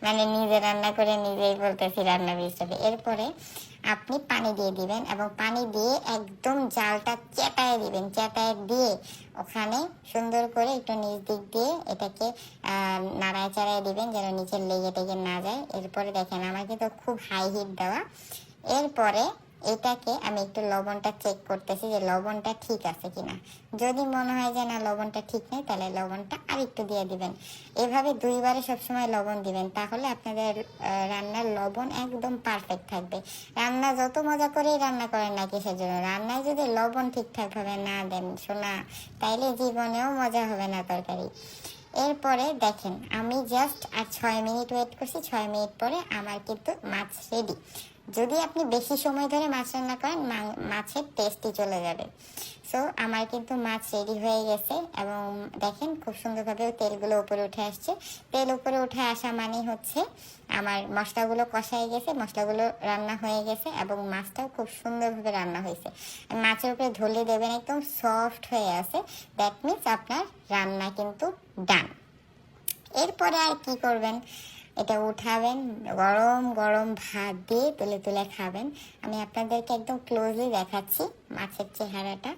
মানে নিজে রান্না করে নিজেই বলতেছি রান্না রেসিপি। এরপরে আপনি পানি দিয়ে দিবেন এবং পানি দিয়ে একদম জালটা চেটায় দিবেন। চেটায় দিয়ে ওখানে সুন্দর করে একটু নিচ দিক দিয়ে এটাকে নাড়ায় চাড়ায় দিবেন যেন নিচের লেগে টেগে না যায়। এরপরে দেখেন আমার কিন্তু খুব হাই হিট দেওয়া। এরপরে এটাকে আমি একটু লবণটা চেক করতেছি যে লবণটা ঠিক আছে কিনা। যদি মনে হয় যে না লবণটা ঠিক নেই, তাহলে লবণটা আর একটু দিয়ে দিবেন। এভাবে দুইবারে সবসময় লবণ দিবেন, তাহলে আপনাদের রান্নার লবণ একদম পারফেক্ট থাকবে। রান্না যত মজা করেই রান্না করেন না কিসের জন্য, রান্নায় যদি লবণ ঠিকঠাক ভাবে না দেন শোনা, তাইলে জীবনেও মজা হবে না তরকারি। এরপরে দেখেন আমি জাস্ট আর 6 মিনিট ওয়েট করছি। 6 মিনিট পরে আমার কিন্তু মাছ রেডি। যদি আপনি বেশি সময় ধরে মাছ রান্না করেন, মাছের টেস্টই চলে যাবে। সো আমার কিন্তু মাছ রেডি হয়ে গেছে এবং দেখেন খুব সুন্দরভাবে তেলগুলো উপরে উঠে আসছে। তেল উপরে উঠে আসা মানে হচ্ছে আমার মশলাগুলো কষাই গেছে, মশলাগুলো রান্না হয়ে গেছে এবং মাছটাও খুব সুন্দরভাবে রান্না হয়েছে। মাছের উপরে ঢলে দেবেন, একদম সফট হয়ে আছে। দ্যাট মিনস আপনার রান্না কিন্তু ডান। এরপরে আর কি করবেন, এটা উঠাবেন, গরম গরম ভাত দিয়ে তুলে তুলে খাবেন। আমি আপনাদেরকে একদম ক্লোজলি দেখাচ্ছি মাছের চেহারাটা।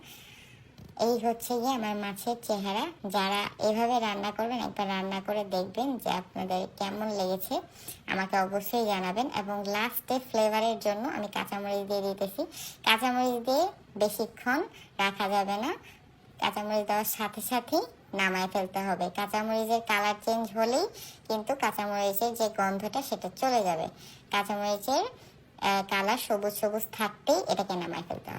এই হচ্ছে গিয়ে আমার মাছের চেহারা। যারা এভাবে রান্না করবেন, একবার রান্না করে দেখবেন যে আপনাদের কেমন লেগেছে, আমাকে অবশ্যই জানাবেন। এবং লাস্টে ফ্লেভারের জন্য আমি কাঁচামরিচ দিয়ে দিতেছি। কাঁচামরিচ দিয়ে বেশিক্ষণ রাখা যাবে না, কাঁচামরিচ দেওয়ার সাথে সাথেই নামায় ফেলতে হবে। কাঁচামরিচের কালার চেঞ্জ হলেই কিন্তু কাঁচামরিচের যে গন্ধটা সেটা চলে যাবে। কাঁচামরিচের কালার সবুজ সবুজ থাকতেই এটাকে নামায় ফেলতে হবে।